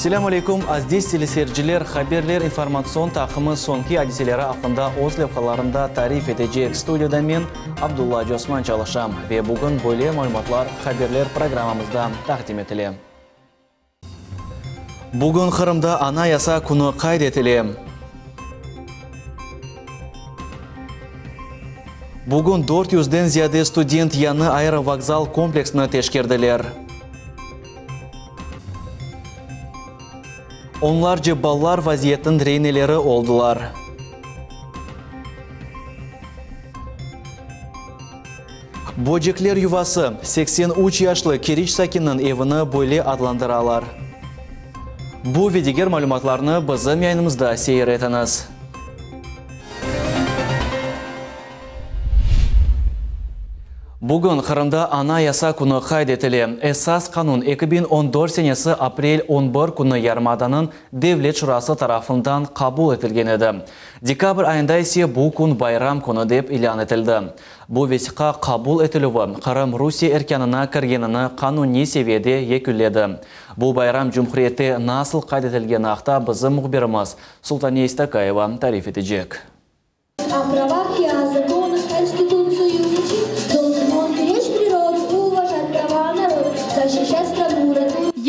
Selam aleyküm, aziz teleseyirciler, haberler informasyon takımı sonki hadiselere hakkında öz levhalarında tarif edecek. Stüdyoda men Abdullah Osman çalışam ve bugün böyle malumatlar haberler programımızda takdim edelim. Bugün Kırım'da Anayasa Günü kaydedilim. Bugün 400'den ziyade student yanı aerovokzal kompleksini teşkirdiler. Onlarca ballar vaziyetin reyneleri oldular. Böcekler yuvası 83 yaşlı Kiriç Sakin'in evini böyle adlandıralar. Bu ve diğer malumatlarını bizim yayınımızda seyretiniz. Bugün Kırım'da Anayasa Günü kaydedilim. Esas kanun 2014 senesi aprel 11 günü Yarımada'nın Devlet Şurası tarafından kabul edilgen edi. Dekabr ayında ise bu gün bayram günü dep ilan etildi. Bu vesika kabul edilüvü Kırım Rusya erkanına kirgenini kanuni seviyede yekülledi. Bu bayram Cumhuriyeti nasıl kaydedilgen haqda bizim muhbirimiz Sultaniye Istakayeva tarif edecek.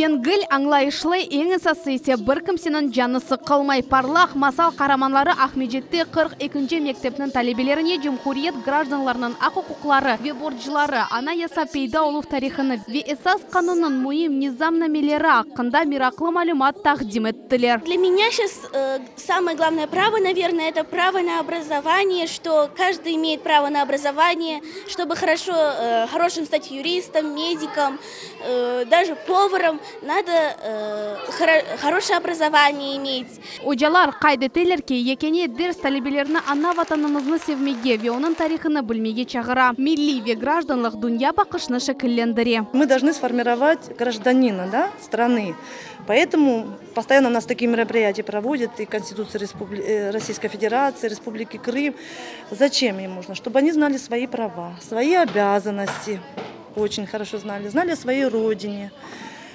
Енгіл аңлайышлы ең сасыйсе бір кімсенің жанысы қылмай парлақ масал қараманлары Ахмеджетте 42-ші мектептің талебелеріне Cumhuriyet гражданларының ақ құқықлары ве борчылары Анаяса пейда олув тарихыны ве эсас канунның муим низамнамелері ақында мираклы малюмат тақдим еттілер. Для меня сейчас самое главное право, наверное, это право на образование, что каждый имеет право на образование, чтобы хорошим стать юристом, медиком, даже поваром. Надо хорошее образование иметь. Ожалар кайдетелер ки екене дерс талебелеріне ана ватанымызны sevmege ve onun тарихыны білмеге чағыра. Милли ве гражданлық дүния бақышны шекіллендіре. Мы должны сформировать гражданина, страны. Поэтому постоянно у нас такие мероприятия проводят и Конституция Российской Федерации, Республики Крым. Зачем им нужно? Чтобы они знали свои права, свои обязанности. Очень хорошо знали о своей родине.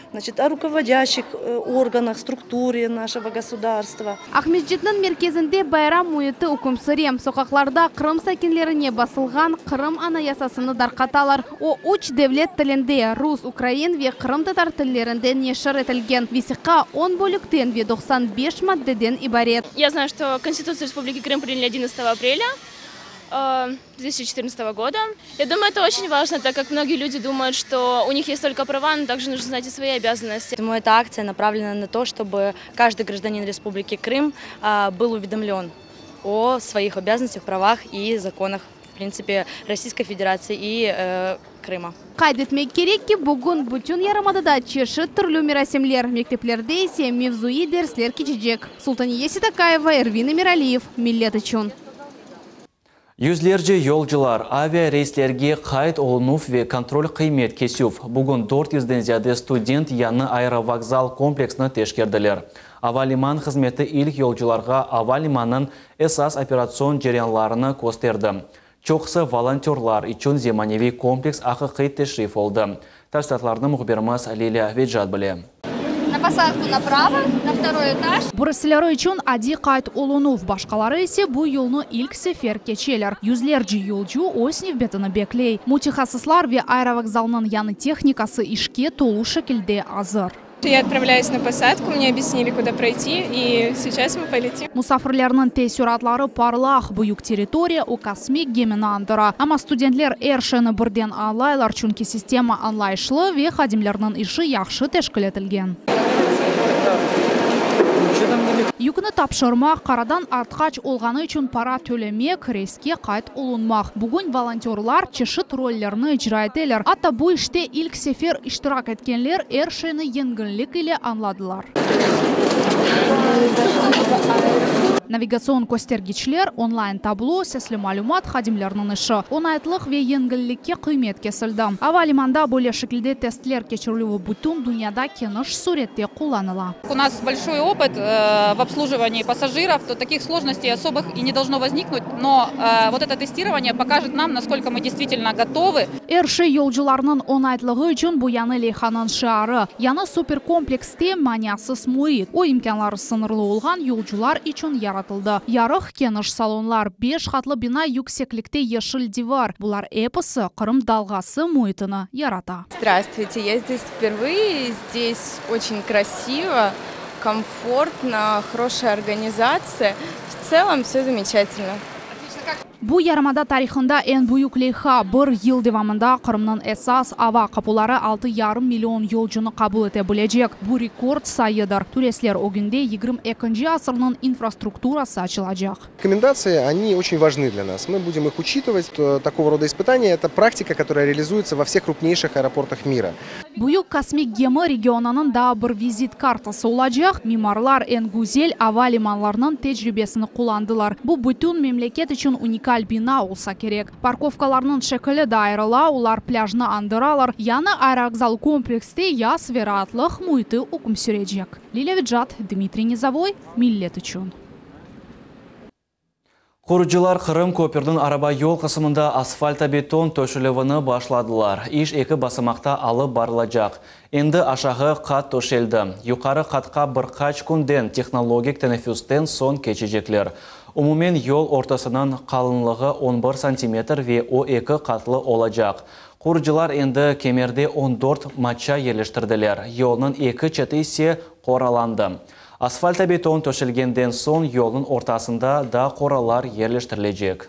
Значит, о руководящих органах, структуре нашего государства. Ахмеджетнің мерkezінде байрам муйыты үкімсірем. Соқақларда Қырым сәкенлеріне басылған Қырым анаясасыны дарқаталар. О үч девлет тілінде рус, украин ве Қырым татар тілдерінде нешір етілген. Весіқа 10 бөліктен ве 95 маддеден ибарет. Я знаю, что Конституцию Республики Крым приняли 11 апреля 2014 года. Я думаю, это очень важно, так как многие люди думают, что у них есть только права, но также нужно знать и свои обязанности. Поэтому эта акция направлена на то, чтобы каждый гражданин Республики Крым был уведомлен о своих обязанностях, правах и законах, в принципе, Российской Федерации и Крыма. Кайдетмек керек ки бүгін бүтін Ярымадада чеші түрлі мерасемлер, мектеплерде есе мевзуи дерслер кечечек. Султания Istakayeva, Эрвин Эмиралиев, Миллет үшін. Yüzlerce yolcular aviareyslerge kayıt olunup ve kontrol kıymet kesuf. Bugün 400'den ziyade student yanı aerovokzal kompleksini teşkirdiler. Havaliman hizmeti ilk yolcularga havalimanın esas operasyon cereyanlarını gösterdi. Çoxsa volontyorlar için zemanevi kompleks haqiqiy teşrif oldu. Tafsirotlarni muhbirimiz Liliya Vejad bildi. На посадку направо, на второй этаж. Burasılары için adi qayt olunuf, başqaları ise bu yolunu ilk sefer keçeler. Yüzlerce yolcu öz növbetini bekley. Mutaxassislar ve aerovokzalның yanı texnikası işke tolu şekilde hazır. Я отправляюсь на посадку, мне объяснили, куда пройти, и сейчас мы полетим. Musafirlerinin tesiratlары parlaq, büyük teritoriya o kosmik gemini andıra. Ama studentler erşeni birden anlaylar, çünkü sistema anlayışlı ve xadimlerinin işi yaxşı teşkil etilgen. Yükünü tapşırmaq, qaradan artqaç olğanı için para tölemek, reske qayt olunmaq. Bugün volontyorlar çeşit rollerini icra edeler. Hatta bu işte ilk sefer iştirak etkenler erşeni yenginlik ile anladılar. Навигацион көстергечлер, онлайн табло, сеслі малюмат хадимлерінің ішы. Онайтлық ве енгілікке қүймет кесілді. Авалиманда более шекілде тестлер кечірлігі бүтін дүнияда кеніш суретте қоланыла. У нас большой опыт в обслуживании пассажиров, то таких сложностей особых и не должно возникнуть, но вот это тестирование покажет нам, насколько мы действительно готовы. Әрші yolcularının onaytlығы үшін bu яны лейханын шары. Яны суперкомплексте маниясыз мұйт. O imkanları sınırlı olған yolcular үшін yaratıldı. Ярық кеніш салонлар, 5 қатлы бина yüksекlikte yeşil divar. Бұлар эпосы Қырым далғасы мұйтыны ярата. Здравствуйте, я здесь впервые. Здесь очень красиво, комфортно, хорошая организация. В целом все замечательно. Bu yarımada tarixində en büyük leyha bir yıl devamında Qırımның esas hava kapıları 6,5 milyon yolcunu kabul edebilecek. Bu rekord sayıdır. Turistler o günde 22. asırının infrastrukturası açılacak. Рекомендации, они очень важны для нас. Мы будем их учитывать. Такого рода испытания – это практика, которая реализуется во всех крупнейших аэропортах мира. Büyük kosmik gemi regionunun da bir vizit kartası olacak. Mimarlar en güzel hava limanlarının tecrübesini kullandılar. Bu bütün memleket için unikal bina olsa gerek. Parkovkalarının şekli de ayrıla, ular plajını andıralar. Yani aerovokzal komplekste yaz ve rahatlık muhiti hüküm sürecek. Liliya Vidjat, Dmitriy Nizavoy, Millet için. Kurucular Qırım köpürдің araba yol kısmında asfalta beton töşülüvini başladılar. İş eki basımaqta alıp barılacak. Endi aşağı kat töşeldi. Yukarı katqa birkaç günden texnologik teneffüsten son keçecekler. Umumen yol ortasının kalınlığı 11 cm ve o eki katlı olacak. Kurucular endi kemerde 14 matça yerleştirdiler. Yolun eki çatı ise qoralandı. Asfalta beton töşelgenden son yolun ortasında da qoralar yerleştirilecek.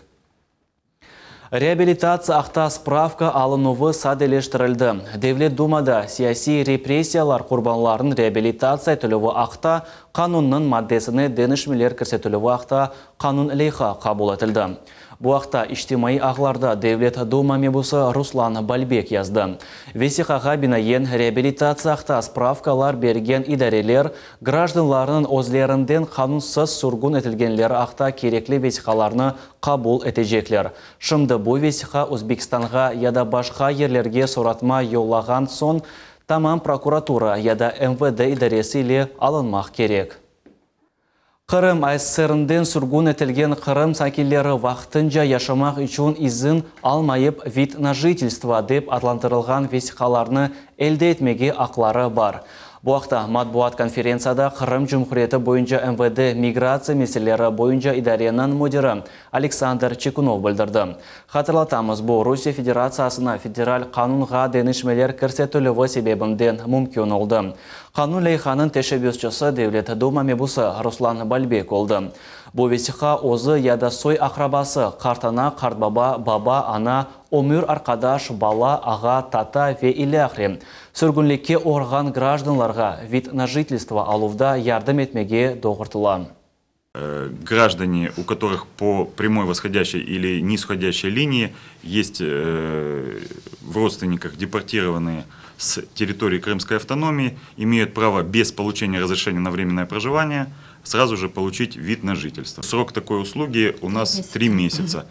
Реабилитация ақта справка алынуы sadeleştirildi. Devlet Dumada siyasi repressiyalar kurbanların реабилитация төлөві ақта kanunun maddesini denişmeler kirsetülövü ақта kanun leyha kabul etildi. Bu ақта içtimai ağlarda Devlet Duma mebusu Ruslan Balbek yazdı. Vesikaga binayen реабилитация ақта spravkalar bergen idareler gражданларының özlerinden kanunsuz surgun etilgenleri ақта kerekli vesikalarını kabul edecekler. Şimdi bu vesika Özbekistan'a ya da başka yerlerge soratma yollagan son tamam prokuratura ya da MVD idaresiyle alınmak gerek. Qırım SSR-nden sürgün etilgen Qırım sakilleri vaqtınca yaşamak için izin almayıp vид на жительство deb adlandırılgan vesikalarını elde etmege akları var. Bu haqda matbuat konferensiyada Qırım Cumhuriyeti boyunca MVD migratsiya meseleleri boyunca idarenin müdiri Aleksandr Chekunov bildirdi. Hatırlatamız, bu Rusya Federatsiyasına federal kanunga denişmeler kirsetülüvü sebebinden mümkün oldu. Kanun leyhanın teşebbüsçisi Devlet Duma mebusu Ruslan Balbek oldu. Bu vesika ozu ya da soy akrabası, kartana, kartbaba, baba, ana, ömür arkadaş, bala, ağa, tata ve ilahri. Sürgünlükке organ gражданларға вид на жительство алувда yardım etmege doğırtılan. Граждане, у которых по прямой восходящей или нисходящей линии есть в родственниках депортированные с территории Крымской автономии, имеют право без получения разрешения на временное проживание сразу же получить вид на жительство. Срок такой услуги у нас 3 месяца.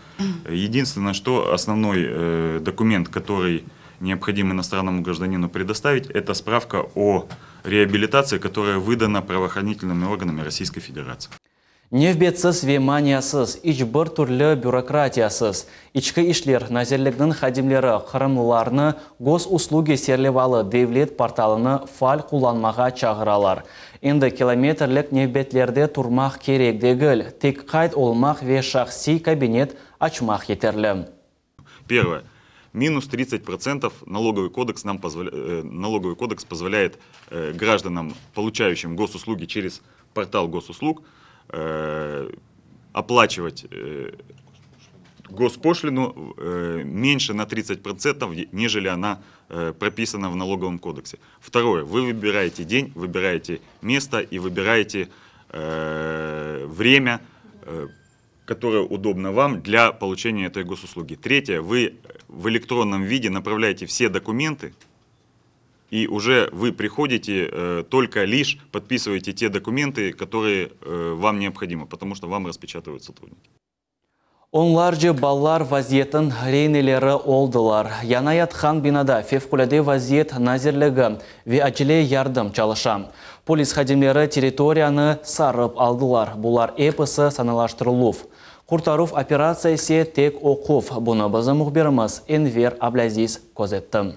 Единственное, что основной документ, который необходимо иностранному гражданину предоставить, это справка о реабилитации, которая выдана правоохранительными органами Российской Федерации. Невбетсіз ве маниясыз, ичбір түрлі бюрократиясыз. Ичкі ишлер назерлігінің хадимлері Қырымлыларны госуслуги серлевалы Devlet порталыны фал құланмаға чағыралар. Енді километрлік невбетлерде тұрмақ керек дегіл, тек қайт олмақ ве шахси кабинет açmaq yeterli. Первое. Минус 30% налоговый кодекс позволяет гражданам, получающим госуслуги через портал госуслуг, оплачивать госпошлину меньше на 30%, нежели она прописана в налоговом кодексе. Второе. Вы выбираете день, выбираете место и выбираете время, которое удобно вам для получения этой госуслуги. Третье. Вы в электронном виде направляете все документы и уже вы приходите, только лишь подписываете те документы, которые вам необходимы, потому что вам распечатывают сотрудники. Onlarca ballar vaziyetин reynelері oldular. Yana yatkan binada fevkulade vaziyet nazirligi ve acele yardım çalışa. Polis xadimleri territoriyani sarıp aldılar. Bular episi sanalaştırıluf. Kurtaruv operatsiyasi tek okuf. Bunu bizim muhbirimiz Enver Ablaziz kozettim.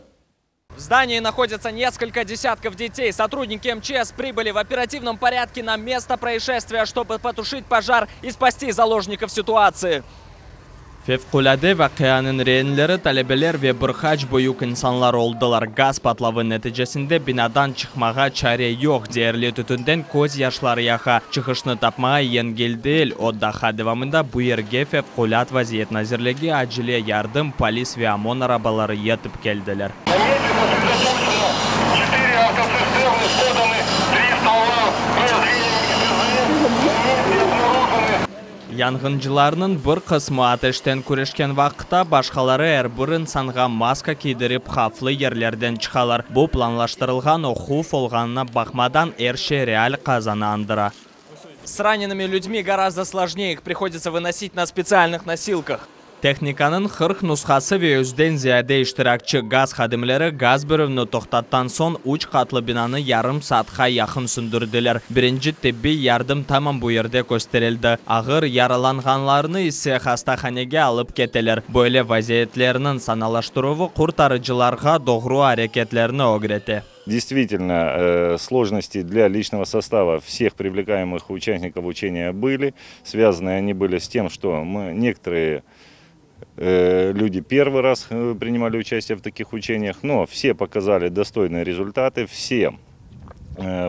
В здании находятся несколько десятков детей. Сотрудники МЧС прибыли в оперативном порядке на место происшествия, чтобы потушить пожар и спасти заложников ситуации. Fevkulade vaqiyanın reynləri tələbələr və bir xac boyuq insanlar oldular. Gaz patlağı nəticəsində binadan çıxmağa çare yox. Değerli tütündən koz yaşları yaxa. Çıxışını tapmağa yengil deyil. O daha devamında bu yerge Fevkulat Vaziyet Nazirligi acile yardım, polis və OMON arabaları yetib geldiler. Yangıncılarının bir kısmı ateşten kuruşken vaxtda başkaları her bir insanga maska giydirip xavflı yerlerden çıkalar. Bu planlaştırılgan oxuf olğanına bakmadan her şey real kazanı andıra. С ранеными людьми гораздо сложнее, их приходится выносить на специальных носилках. Texnikanın 40 nüshası ve yüzden ziyade iştirakçı gaz xadimleri gaz bölümünü toxtattan son 3 katlı binanı yarım saatga yaxın söndürdüler. Birinci tibbi yardım tamam bu yerde gösterildi. Ağır yaralanğanlarını ise hastahanege alıp ketiler. Böyle vaziyetlerinin sanalaştırıvı kurtarıcılarga doğru hareketlerini öğretti. Действительно, сложности для личного состава всех привлекаемых участников учения были. Связаны они были с тем, что некоторые люди первый раз принимали участие в таких учениях, но все показали достойные результаты, все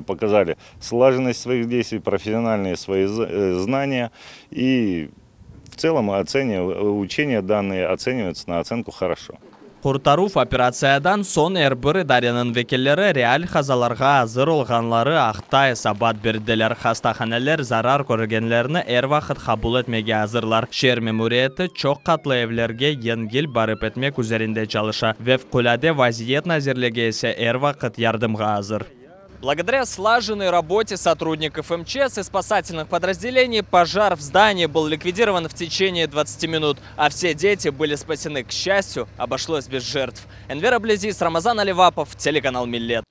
показали слаженность своих действий, профессиональные свои знания, и в целом учения данные оцениваются на оценку хорошо. Kurtaruv operatsiyadan son bir idarenin vekilleri real kazalarga hazır olğanları aqta hesabat berdiler. Hastahaneler zarar görgenlerini er vaqt qabul etmege hazırlar. Şehir memuriyeti çok katlı evlerge yengil barıp etmek üzerinde çalışa. Fevkulade Vaziyet Nazirligi ise er vaqt yardımga hazır. Благодаря слаженной работе сотрудников МЧС и спасательных подразделений пожар в здании был ликвидирован в течение 20 минут, а все дети были спасены. К счастью, обошлось без жертв. Энвер Аблазиз, Рамазан Аливапов, телеканал Миллет.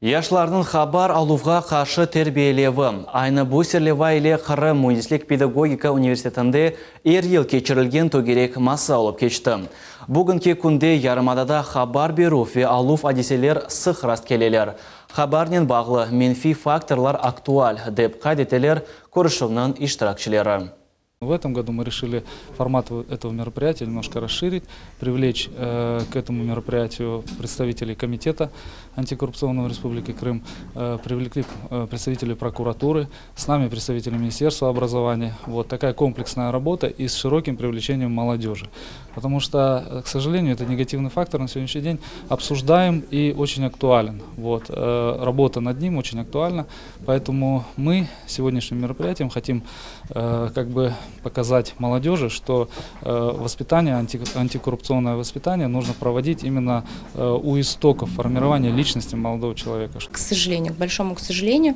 Яшларның хабар алуға қаршы тәрбиелеуі. Айны Бусерлева ile Қырым Мунициплік педагогика университетінде ел кечірілген төгерек маса алып кечті. Бүгінгі күнде Ярымадада хабар беру ве алув адеселер сық раст келелер. Хабарнен бағлы менфи факторлар актуаль деп қайдетелер көрішімнің иштиракчылары. В этом году мы решили формат этого мероприятия немножко расширить, привлечь к этому мероприятию представителей комитета антикоррупционного Республики Крым, привлекли представителей прокуратуры, с нами представители Министерства образования. Вот такая комплексная работа и с широким привлечением молодежи. Потому что, к сожалению, это негативный фактор на сегодняшний день обсуждаем и очень актуален. Вот, работа над ним очень актуальна, поэтому мы сегодняшним мероприятием хотим показать молодежи, что воспитание, антикоррупционное воспитание нужно проводить именно у истоков формирования личности молодого человека. К сожалению, к большому сожалению,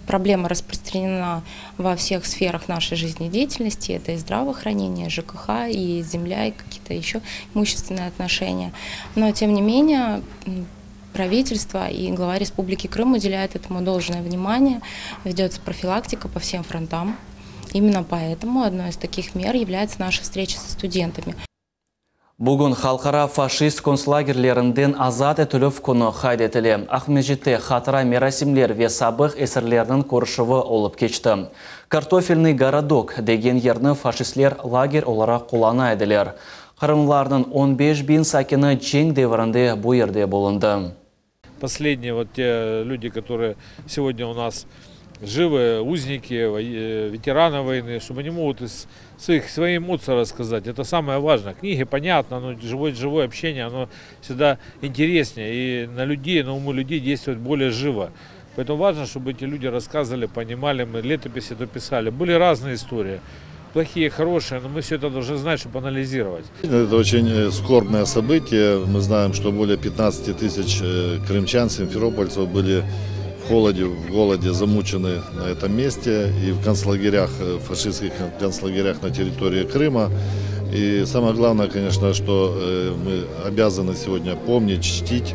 проблема распространена во всех сферах нашей жизнедеятельности. Это и здравоохранение, ЖКХ, и земля, и какие-то еще имущественные отношения. Но, тем не менее, правительство и глава Республики Крым уделяют этому должное внимание. Ведется профилактика по всем фронтам. Именно поэтому одной из таких мер является наша встреча со студентами. Бүгін халқара фашист концлагерлерінден азат етіліп күні қайдетілі. Ахмеджетте хатыра мерасимлер ве сабық есірлерінің көршіві олып кечті. Картофельный городок деген ерні фашистлер лагерь олара құлана әділер. Қырымларының 15 bin сакины чең девірінде бұ ерде болынды. Последние вот те люди, которые сегодня у нас живы, узники, ветераны войны, чтобы они могут свои эмоции рассказать. Это самое важное. Книги, понятно, но живое общение, оно всегда интереснее. И на людей, на умы людей действует более живо. Поэтому важно, чтобы эти люди рассказывали, понимали, мы летописи дописали. Были разные истории. плохие, хорошие, но мы все это должны знать, чтобы анализировать. Это очень скорбное событие. Мы знаем, что более 15 тысяч крымчан, симферопольцев были в холоде, в голоде замучены на этом месте и в концлагерях, фашистских концлагерях на территории Крыма. И самое главное, конечно, что мы обязаны сегодня помнить, чтить,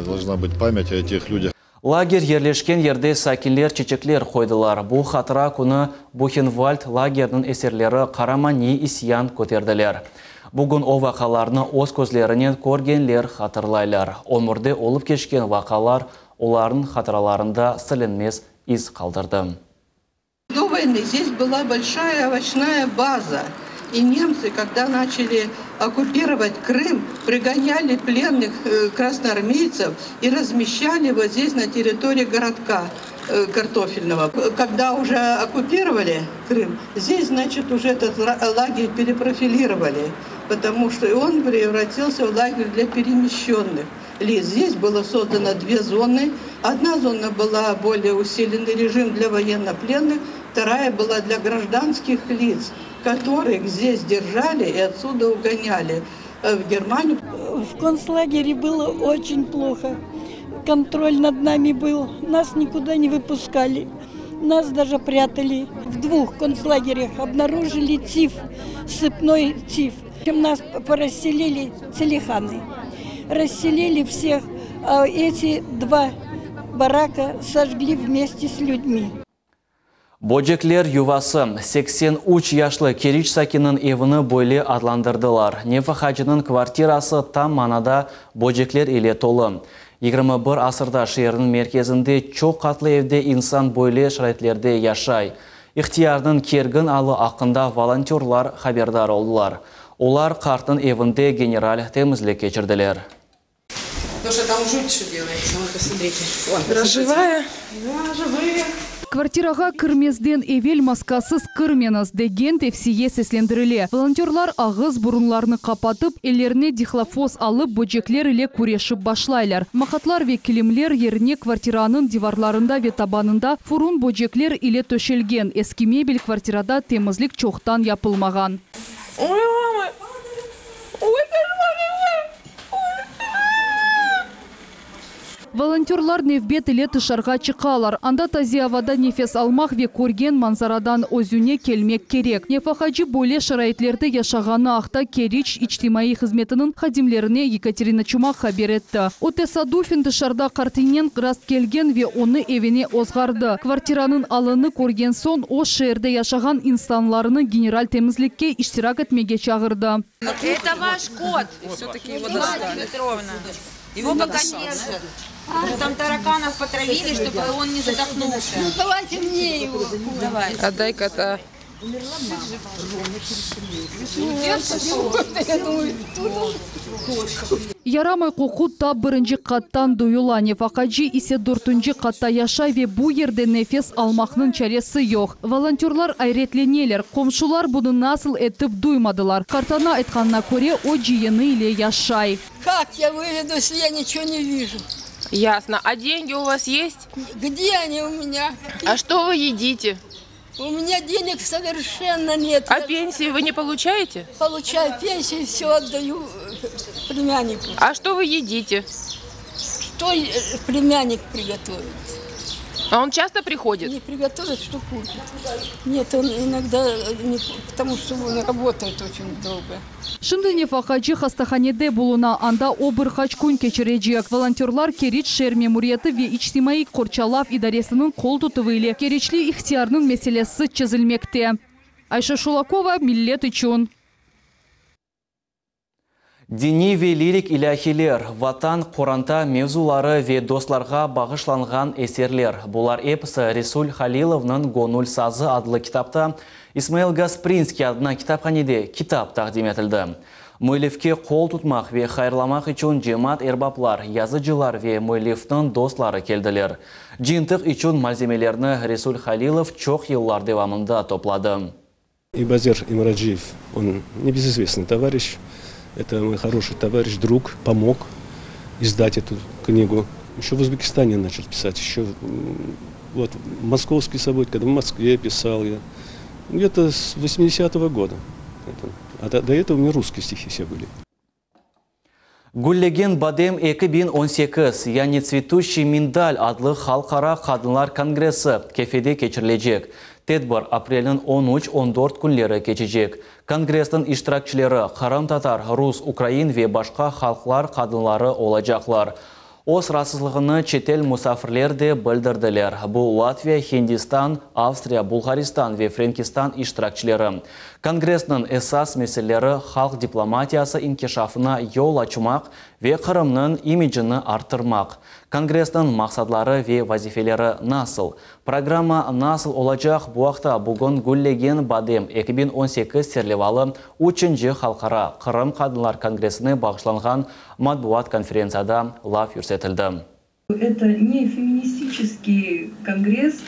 должна быть память о этих людях. Лагерь ерлешкен ерде сакинлер чечеклер қойдылар. Бұл хатыра күні Бухенвальд лагерінің есерлері қарамани исиян көтерділер. Бүгін о вақаларны оз көзлерінен көргенлер хатырлайлар. Омырды олып кешкен вақалар олардың хатыраларында сіленмес из қалдырды. До войны здесь была большая овощная база. И немцы, когда начали оккупировать Крым, пригоняли пленных красноармейцев и размещали вот здесь на территории городка картофельного. Когда уже оккупировали Крым, здесь, значит, уже этот лагерь перепрофилировали, потому что он превратился в лагерь для перемещенных лиц. Здесь было создано две зоны. Одна зона была более усиленный режим для военнопленных, вторая была для гражданских лиц, которых здесь держали и отсюда угоняли в Германию. В концлагере было очень плохо. Контроль над нами был. Нас никуда не выпускали. Нас даже прятали. В 2 концлагерях обнаружили тиф, сыпной тиф. Нас порасселили целиханы. Расселили всех, а эти 2 барака сожгли вместе с людьми. Боджеклер ювасы 83 яшлы Керич Сакинын евіні бойлы адландырдылар. Нефахаджының квартирасы там манада боджеклер еле толы. 21 асырда шерінің мерkezінде чоқ қатлы евде инсан бойлы шырайтлерде яшай. Ихтиярдың кергін алы ақында волонтерлар хабердар олдылар. Олар қартын евінде генераль темізлік кечірділер. Потому что там жуть, что делается. Вот, посмотрите. Вон, живая? Да, живые. Квартираға кірмезден эвел маскасыз кірменіз деген тефсие сеслендіріле. Волонтерлар ағыз бұрынларны қапатып, елеріне дихлофос алып, бөджеклер иле көрешіп башлайлар. Мақатлар ве килимлер еріне квартиранын диварларында ве табанында фурун бөджеклер иле төшелген. Эски мебель квартирада темізлік чоқтан япылмаған. Ой, мама! Ой, Волонтерлар невбет иле тышарға чықалар. Анда тази авада нефес алмақ ве көрген манзарадан өзіне келмек керек. Нефахаджи боле шарайтлерді яшағаны ақта Керич ичтимаи хызметінің хадимлеріне Екатерина Чумақ хабер етті. Оте Садуфин тышарда қартинен раст келген ве оны евене озғарды. Квартиранын алыны көрген сон о шерде яшаған инстанларының генераль темізлікке иштирак етмеге чағырды. Это ваш кот. Все-таки его достали. Его пока держат. Там тараканов потравили, чтобы он не задохнулся. Ну, давайте мне его. Давай. Отдай кота. Ярамай қоқу тап бірінші қаттан дуюла. Нефахаджи исе 4-нчі қатта яшай ве бу ерде нефес алмақның чаресі yok. Волонтерлар айретленелер. Комшулар бұны насыл етіп дуймадылар. Картана айтқанына көре о жиыны иле яшай. Как я выведу, если я ничего не вижу? Ясно. А деньги у вас есть? Где они у меня? А что вы едите? У меня денег совершенно нет. А пенсии вы не получаете? Получаю пенсию, все отдаю племяннику. А что вы едите? Что племянник приготовит? А он часто приходит? Не приготовит, что купит. Нет, он иногда, не, потому что он работает очень долго. Шынды Нефахаджи хастаханеде булуна анда обыр хачкун кечережек. Волонтерлар Керич шер мемуриеті ве ичтимаи Корчалав идаресінің қол тұтывы иле Керичли ихтиярның меселесі чезілмекте. Айша Шулакова, Миллет үчүн. Дини ве лирик иляхилер, ватан Құранта мевзулары ве достларға бағышланған есерлер. Бұлар эпосы Ресуль Халиловның Гонуль сазы адлы китапта Исмаил Гаспринский адына китапханеде китап тақдим етілді. Мөйлевке қол тұтмақ ве хайырламақ үшін жемат эрбаплар, языжылар ве Мөйлевнің достлары келділер. Жинтық үшін малземелерні Ресуль Халилов чоқ еллар девамында топлады. Ибазир Имраджиев, он небезызвестный товарищ. Это мой хороший товарищ, друг, помог издать эту книгу. Еще в Узбекистане начал писать, еще вот Московский собор, когда в Москве писал я. где-то с 80-го года. А до этого у меня русские стихи все были. Гуллеген Бадем 2018, яғни цветущий миндаль адлы халқара қадынлар конгрессы кефеде кечірілежек. Тедбір апрелін 13-14 күнлері кечежек. Конгресстің иштиракчылары Қарам-татар, рус, украин ве башқа халқлар қадынлары олажақлар. Ос расызлығыны четел мұсафірлер де білдірділер. Бұл Латвия, Хиндистан, Австрия, Булгаристан ве Френкистан иштиракчылары. Конгресстің эсас меселері халық дипломатиясы инкешафына yol açmak ve Kırım'nın imijini artırmak. Конгресстің мақсадлары ве вазифелері насыл. Программа насыл olacak bu hafta bugün Gulлеген Бадем 2018 серлевалы 3-ші халқара Қырым қадынлар конгрессіне бағышланған матбуат конференцияда лав көрсетілді. Это не феминистический конгресс.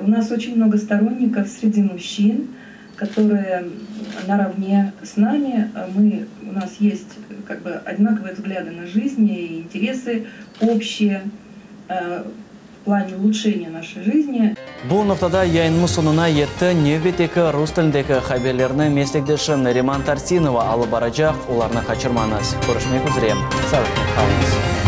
У нас очень много сторонников среди мужчин, которые наравне с нами. У нас есть как бы одинаковые взгляды на жизнь и интересы общие в плане улучшения нашей жизни. Бұл нұқтада яйынымыз сонына етті Невбетекі рус тіліндегі хаберлеріні местекдешім Риман Тарсинова алып баражақ, оларны қачырмаңыз. Көрішмек үзірем. Сәуіртен қалыңыз.